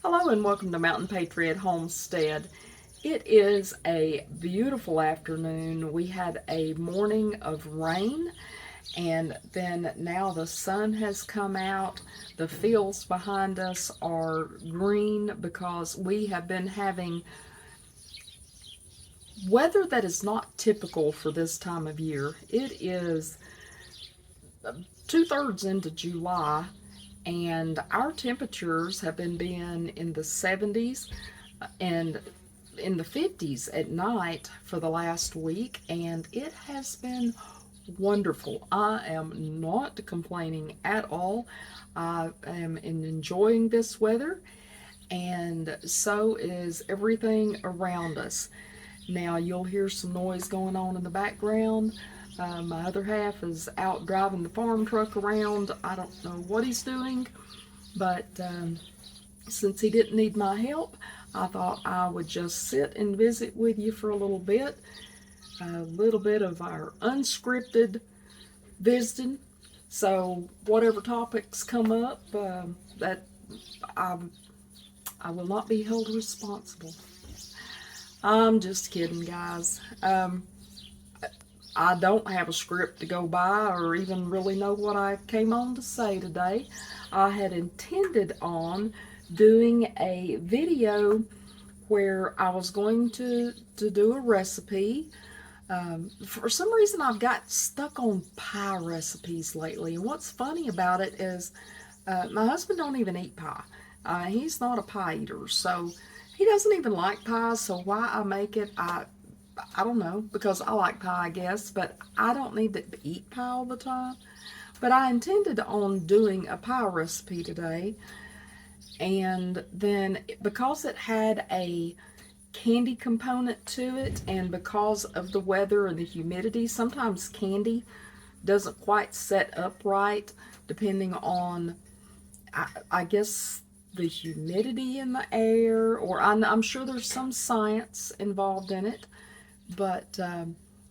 Hello and welcome to Mountain Patriot Homestead. It is a beautiful afternoon. We had a morning of rain and then now the sun has come out. The fields behind us are green because we have been having weather that is not typical for this time of year. It is 2/3 into July and our temperatures have been being in the 70s and in the 50s at night for the last week, and it has been wonderful. I am not complaining at all. I am enjoying this weather, and so is everything around us. Now you'll hear some noise going on in the background. My other half is out driving the farm truck around. I don't know what he's doing, but since he didn't need my help, I thought I would just sit and visit with you for a little bit of our unscripted visiting. So whatever topics come up, that I, I will not be held responsible. I'm just kidding, guys. I don't have a script to go by or even really know what I came on to say today. I had intended on doing a video where I was going to do a recipe. For some reason, I've got stuck on pie recipes lately. And what's funny about it is my husband don't even eat pie. He's not a pie eater, so he doesn't even like pie. So why I make it, I don't know, because I like pie, I guess, but I don't need to eat pie all the time. But I intended on doing a pie recipe today, and then because it had a candy component to it, and because of the weather and the humidity, sometimes candy doesn't quite set up right, depending on, I guess, the humidity in the air, or I'm sure there's some science involved in it. But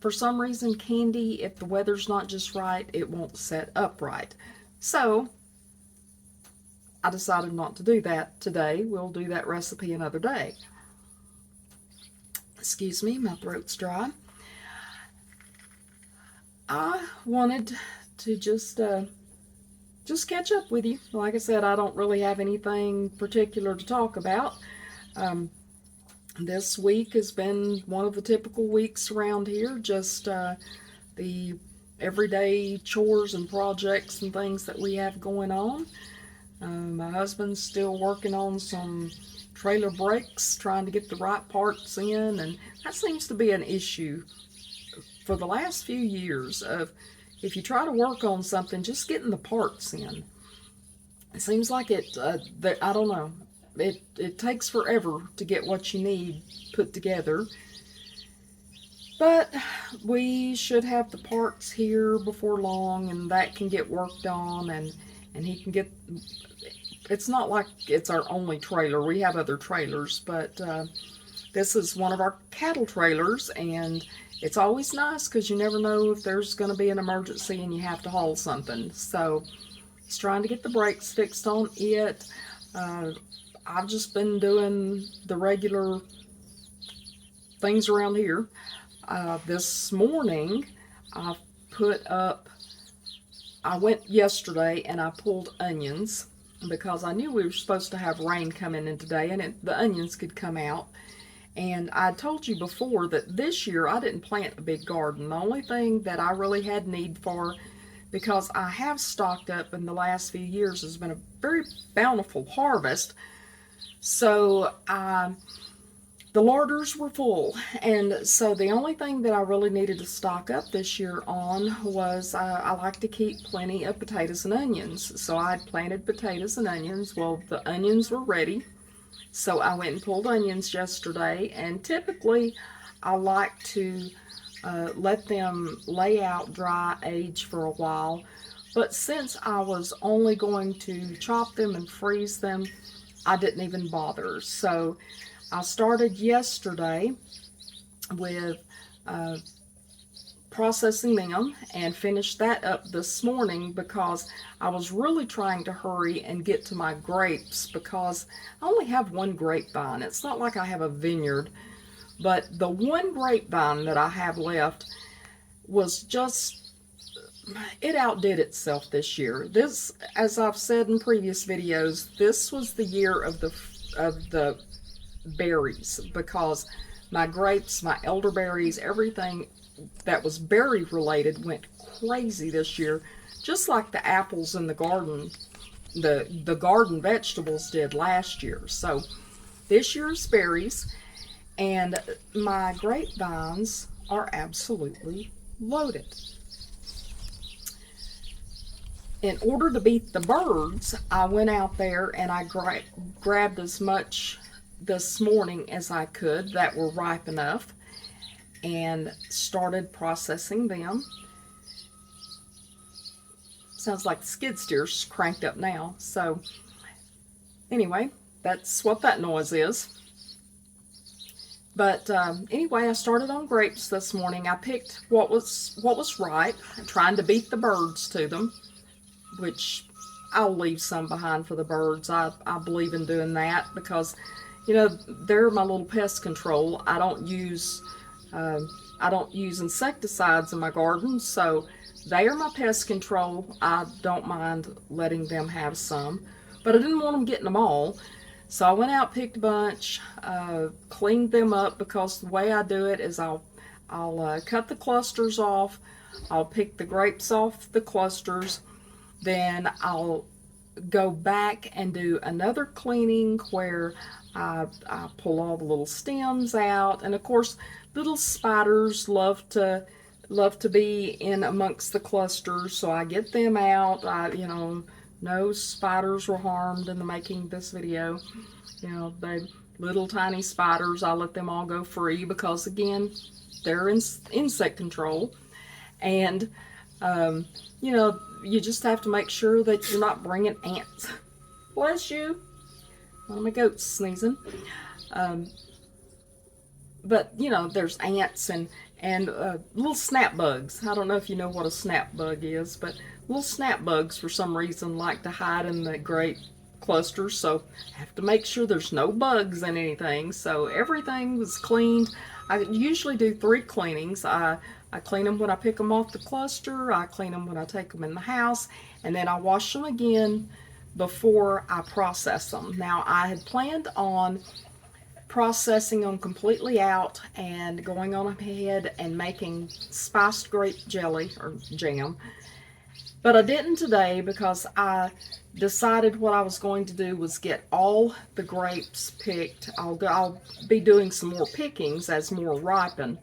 for some reason, candy, if the weather's not just right, it won't set up right. So I decided not to do that today. We'll do that recipe another day. Excuse me, my throat's dry. I wanted to just catch up with you. Like I said, I don't really have anything particular to talk about. This week has been one of the typical weeks around here, just the everyday chores and projects and things that we have going on. My husband's still working on some trailer brakes, trying to get the right parts in, and that seems to be an issue for the last few years of if you try to work on something, just getting the parts in. It seems like I don't know, it takes forever to get what you need put together. But we should have the parts here before long, and that can get worked on, and he can get, it's not like it's our only trailer. We have other trailers, but this is one of our cattle trailers, and it's always nice because you never know if there's going to be an emergency and you have to haul something. So he's trying to get the brakes fixed on it. I've just been doing the regular things around here. This morning, I went yesterday and I pulled onions because I knew we were supposed to have rain coming in today, and the onions could come out. And I told you before that this year I didn't plant a big garden. The only thing that I really had need for, because I have stocked up in the last few years, has been a very bountiful harvest. So the larders were full, and so the only thing that I really needed to stock up this year on was I like to keep plenty of potatoes and onions. So I had planted potatoes and onions. Well, the onions were ready, so I went and pulled onions yesterday, and typically I like to let them lay out, dry, age for a while. But since I was only going to chop them and freeze them, I didn't even bother. So I started yesterday with processing them and finished that up this morning because I was really trying to hurry and get to my grapes because I only have one grapevine. It's not like I have a vineyard, but the one grapevine that I have left was just, it outdid itself this year. This, as I've said in previous videos, this was the year of the berries, because my grapes, my elderberries, everything that was berry related went crazy this year, just like the apples in the garden, the garden vegetables did last year. So this year's berries, and my grapevines are absolutely loaded. In order to beat the birds, I went out there and I grabbed as much this morning as I could that were ripe enough and started processing them. Sounds like the skid steer's cranked up now. So anyway, that's what that noise is. But anyway, I started on grapes this morning. I picked what was ripe, trying to beat the birds to them, which I'll leave some behind for the birds. I believe in doing that because, you know, they're my little pest control. I don't use insecticides in my garden, so they are my pest control. I don't mind letting them have some, but I didn't want them getting them all. So I went out, picked a bunch, cleaned them up, because the way I do it is I'll cut the clusters off. I'll pick the grapes off the clusters. Then I'll go back and do another cleaning where I pull all the little stems out. And of course, little spiders love to be in amongst the clusters, so I get them out. You know, no spiders were harmed in the making of this video. You know, the little tiny spiders, I let them all go free because, again, they're insect control. And you know, you just have to make sure that you're not bringing ants. Bless you. One of my goats sneezing. But, you know, there's ants and little snap bugs. I don't know if you know what a snap bug is, but little snap bugs, for some reason, like to hide in the grape clusters. So I have to make sure there's no bugs in anything. So everything was cleaned. I usually do 3 cleanings. I clean them when I pick them off the cluster, I clean them when I take them in the house, and then I wash them again before I process them. Now, I had planned on processing them completely out and going on ahead and making spiced grape jelly or jam, but I didn't today because I decided what I was going to do was get all the grapes picked. I'll be doing some more pickings as more ripen.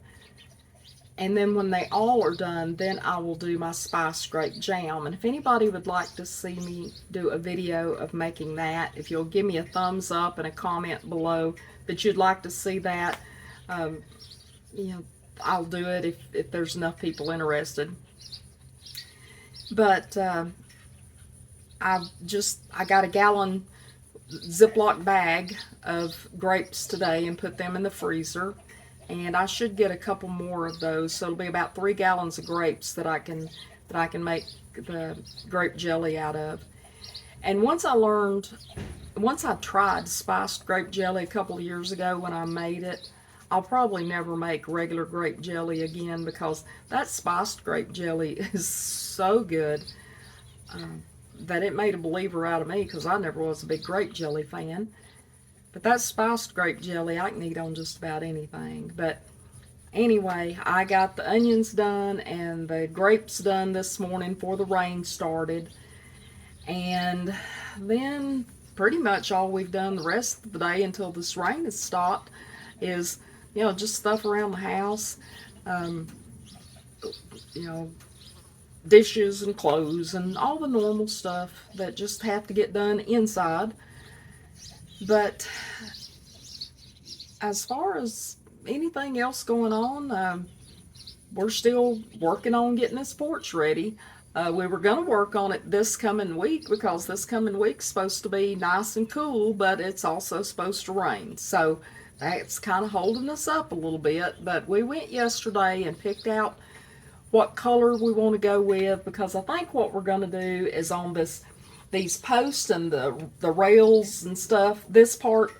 And then when they all are done, then I will do my spiced grape jam. And if anybody would like to see me do a video of making that, if you'll give me a thumbs up and a comment below that you'd like to see that, you know, I'll do it if there's enough people interested. But I got a gallon Ziploc bag of grapes today and put them in the freezer. And I should get a couple more of those, so it'll be about 3 gallons of grapes that I can make the grape jelly out of. And once I tried spiced grape jelly a couple of years ago when I made it, I'll probably never make regular grape jelly again, because that spiced grape jelly is so good that it made a believer out of me, because I never was a big grape jelly fan. But that spiced grape jelly, I can eat on just about anything. But anyway, I got the onions done and the grapes done this morning before the rain started. And then pretty much all we've done the rest of the day until this rain has stopped is, you know, just stuff around the house. You know, dishes and clothes and all the normal stuff that just have to get done inside. But as far as anything else going on, we're still working on getting this porch ready. We were going to work on it this coming week, because this coming week's supposed to be nice and cool, but it's also supposed to rain. So that's kind of holding us up a little bit. But we went yesterday and picked out what color we want to go with, because I think what we're going to do is on these posts and the rails and stuff, this part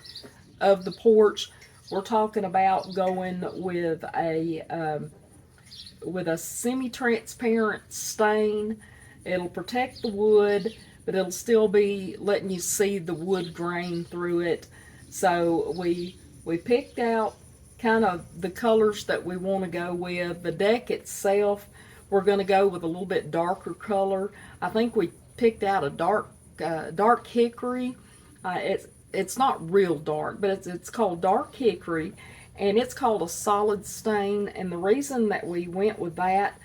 of the porch, we're talking about going with a semi-transparent stain. It'll protect the wood, but it'll still be letting you see the wood grain through it. So we picked out kind of the colors that we want to go with. The deck itself, we're going to go with a little bit darker color. I think we picked out a dark hickory. It's not real dark, but it's called dark hickory, and it's called a solid stain. And the reason that we went with that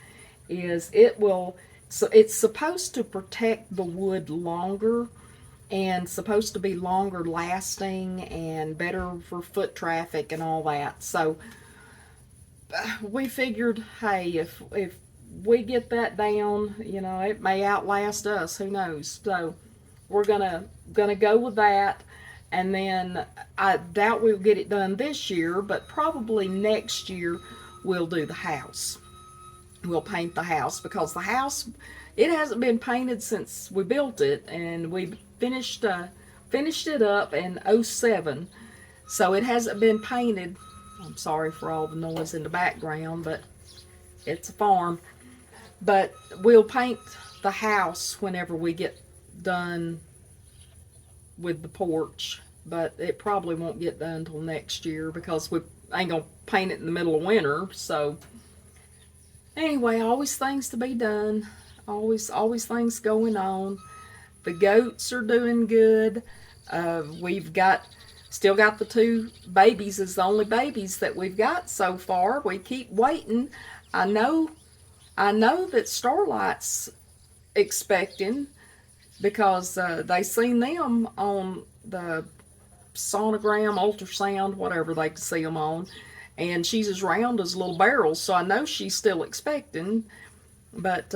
is it's supposed to protect the wood longer, and supposed to be longer lasting and better for foot traffic and all that. So we figured, hey, if we get that down, it may outlast us, who knows. So we're gonna go with that. And then I doubt we'll get it done this year, but probably next year we'll do the house. We'll paint the house, because the house, it hasn't been painted since we built it, and we finished it up in '07, so it hasn't been painted. I'm sorry for all the noise in the background, but it's a farm. But we'll paint the house whenever we get done with the porch, but it probably won't get done until next year, because we ain't gonna paint it in the middle of winter. So anyway, always things to be done, always things going on. The goats are doing good. We've still got the 2 babies as the only babies that we've got so far. We keep waiting. I know that Starlight's expecting, because they seen them on the sonogram, ultrasound, whatever they can see them on, and she's as round as little barrels, so I know she's still expecting, but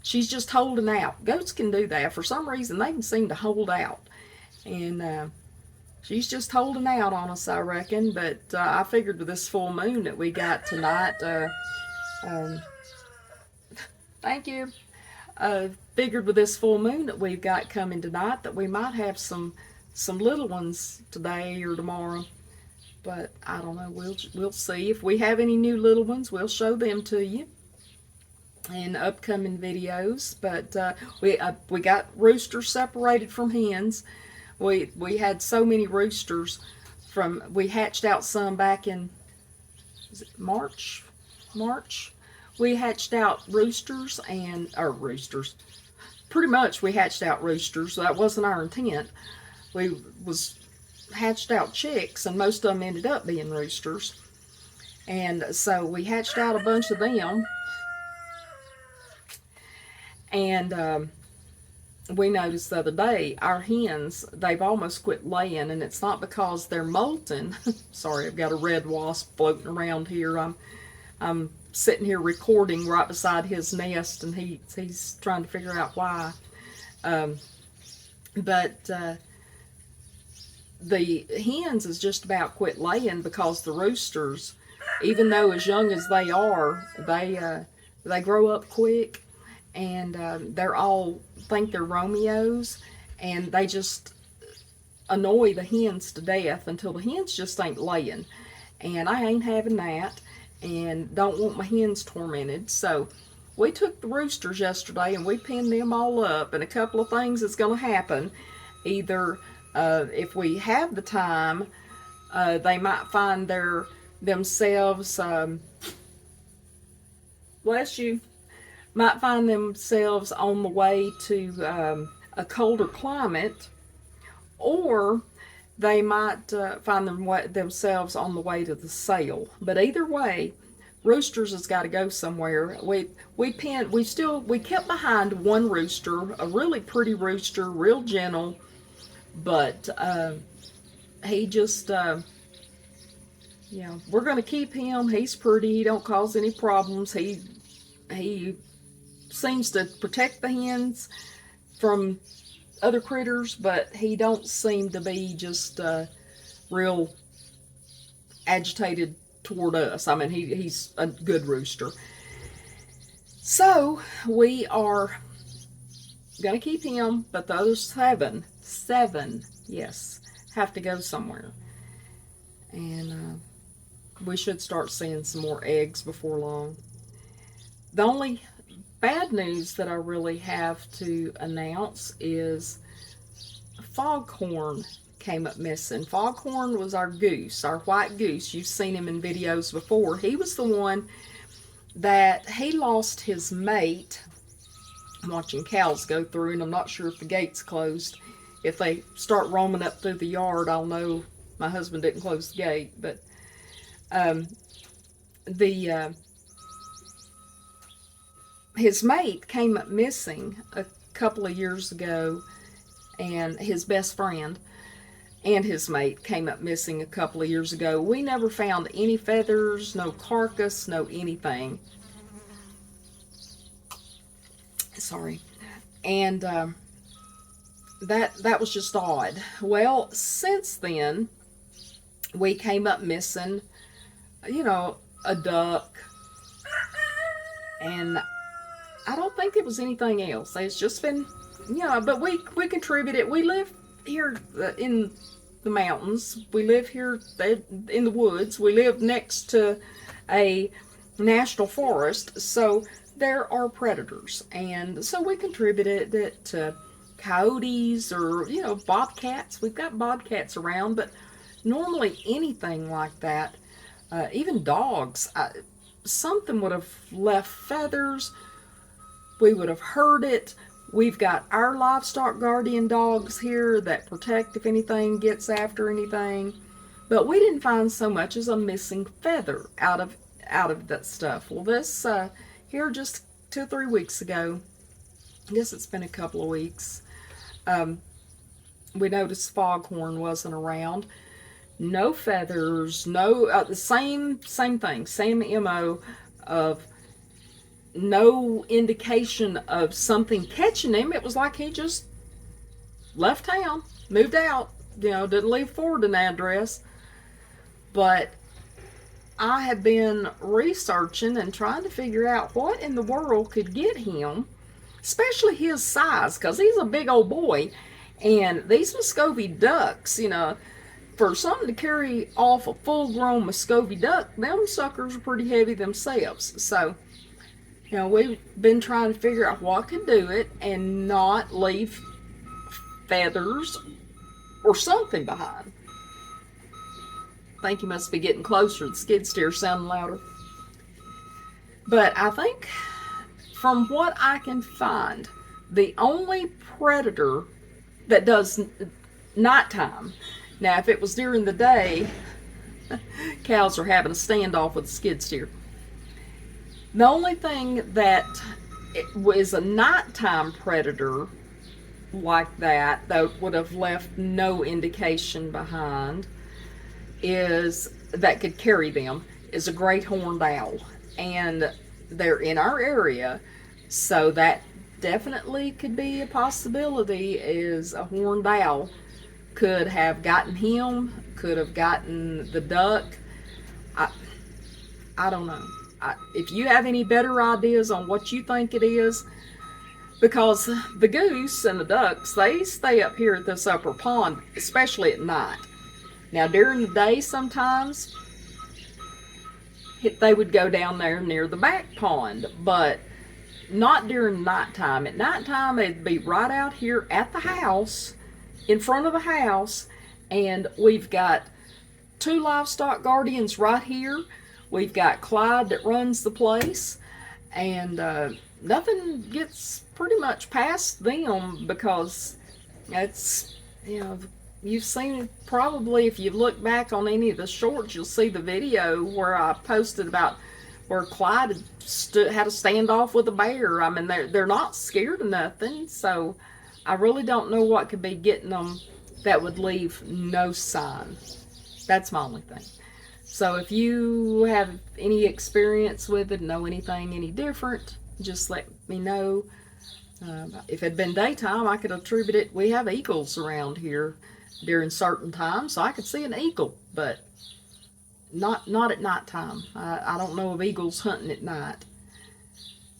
she's just holding out. Goats can do that. For some reason, they can seem to hold out, and she's just holding out on us, I reckon. But I figured with this full moon that we got tonight, thank you. Figured with this full moon that we've got coming tonight that we might have some little ones today or tomorrow. But I don't know. We'll see. If we have any new little ones, we'll show them to you in upcoming videos. But we got roosters separated from hens. We had so many roosters we hatched out some back in, is it March? We hatched out roosters pretty much we hatched out roosters. That wasn't our intent. We hatched out chicks, and most of them ended up being roosters. And so we hatched out a bunch of them. And we noticed the other day, our hens, they've almost quit laying, and it's not because they're molting. Sorry, I've got a red wasp floating around here. I'm sitting here recording right beside his nest, and he's trying to figure out why. But the hens is just about quit laying, because the roosters, even though as young as they are, they grow up quick, and they're all think they're Romeos, and they just annoy the hens to death until the hens just ain't laying. And I ain't having that, and don't want my hens tormented. So we took the roosters yesterday and we pinned them all up, and a couple of things is going to happen. Either if we have the time, they might find themselves, bless you, might find themselves on the way to a colder climate, or they might find themselves on the way to the sale. But either way, roosters has got to go somewhere. We kept behind one rooster, a really pretty rooster, real gentle, but he just, we're going to keep him. He's pretty. He don't cause any problems. He seems to protect the hens from other critters, but he don't seem to be just real agitated toward us. I mean, he's a good rooster. So we are going to keep him, but the other seven, yes, have to go somewhere. And we should start seeing some more eggs before long. The only bad news that I really have to announce is Foghorn came up missing. Foghorn was our goose, our white goose. You've seen him in videos before. He was the one that he lost his mate. I'm watching cows go through, and I'm not sure if the gate's closed. If they start roaming up through the yard, I'll know my husband didn't close the gate. But his mate came up missing a couple of years ago, and his best friend and his mate came up missing a couple of years ago. We never found any feathers, no carcass, no anything. Sorry. And that was just odd. Well, since then, we came up missing, a duck, and I don't think it was anything else. It's just been, but we contributed. We live here in the mountains. We live here in the woods. We live next to a national forest, so there are predators, and so we contributed it to coyotes or bobcats. We've got bobcats around, but normally anything like that, even dogs, something would have left feathers. We would have heard it. We've got our livestock guardian dogs here that protect if anything gets after anything, but we didn't find so much as a missing feather out of that stuff. Well, this here just 2 or 3 weeks ago, I guess it's been a couple of weeks, we noticed Foghorn wasn't around. No feathers, no the same thing, same MO of no indication of something catching him. It was like he just left town, moved out, didn't leave forward an address. But I have been researching and trying to figure out what in the world could get him, especially his size, because he's a big old boy. And these Muscovy ducks, for something to carry off a full-grown Muscovy duck, them suckers are pretty heavy themselves. So, we've been trying to figure out what could do it and not leave feathers or something behind. I think he must be getting closer. The skid steer sounding louder. But I think, from what I can find, the only predator that does nighttime. Now, if it was during the day, cows are having a standoff with a skid steer. The only thing that was a nighttime predator like that would have left no indication behind that could carry them is a great horned owl. And they're in our area, so that definitely could be a possibility, is a horned owl could have gotten him, could have gotten the duck. I don't know. If you have any better ideas on what you think it is, because the goose and the ducks, they stay up here at this upper pond, especially at night. Now, during the day, sometimes they would go down there near the back pond, but not during nighttime. At nighttime, it'd be right out here at the house, in front of the house, and we've got 2 livestock guardians right here. We've got Clyde that runs the place, and nothing gets pretty much past them, because it's, you've seen it probably. If you look back on any of the shorts, you'll see the video where I posted about where Clyde had a standoff with a bear. I mean, they're not scared of nothing, so I really don't know what could be getting them that would leave no sign. That's my only thing. So if you have any experience with it, know anything any different, just let me know. If it had been daytime, I could attribute it. We have eagles around here during certain times, so I could see an eagle, but not at nighttime. I don't know of eagles hunting at night.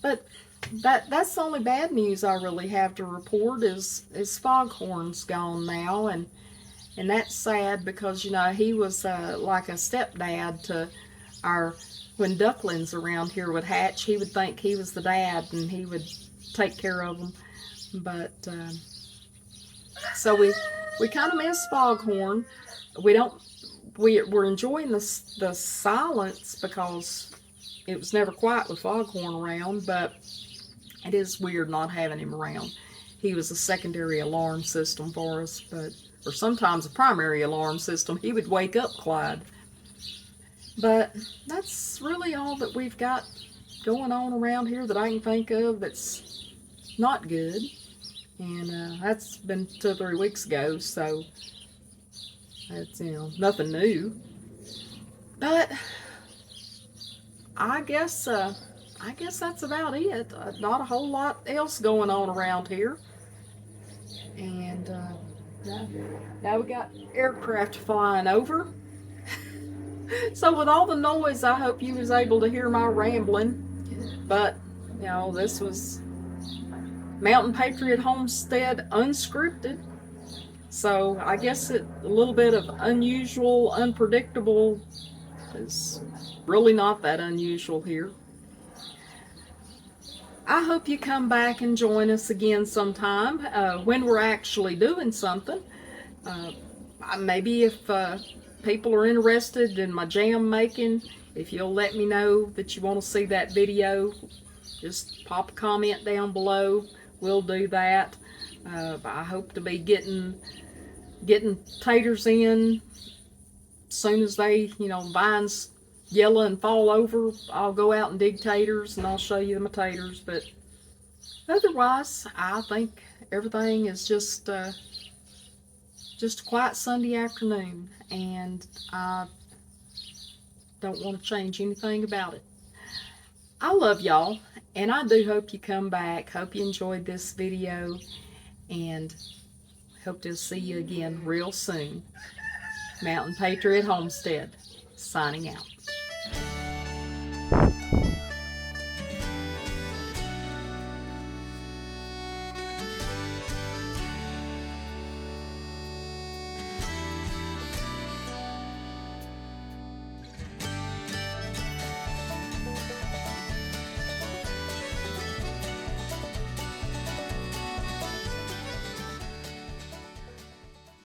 But that's the only bad news I really have to report is Foghorn's gone now, and that's sad because, you know, he was like a stepdad to our, when ducklings around here would hatch, he would think he was the dad and he would take care of them. But so we kind of miss Foghorn. We're enjoying the silence because it was never quiet with Foghorn around, but it is weird not having him around. He was a secondary alarm system for us, or sometimes a primary alarm system. He would wake up Clyde. But that's really all that we've got going on around here that I can think of that's not good. And that's been 2 or 3 weeks ago, so that's, you know, nothing new. But I guess that's about it. Not a whole lot else going on around here. And now we got aircraft flying over. So with all the noise, I hope you was able to hear my rambling. But, you know, this was Mountain Patriot Homestead Unscripted. So I guess a little bit of unusual, unpredictable is really not that unusual here. I hope you come back and join us again sometime when we're actually doing something. Maybe if people are interested in my jam making, if you'll let me know that you want to see that video, just pop a comment down below. We'll do that. I hope to be getting taters in as soon as they, you know, vines yellow and fall over. I'll go out and dig taters and I'll show you my taters. But otherwise, I think everything is just a quiet Sunday afternoon, and I don't want to change anything about it. I love y'all, and I do hope you come back. Hope you enjoyed this video, and hope to see you again real soon. Mountain Patriot Homestead, signing out.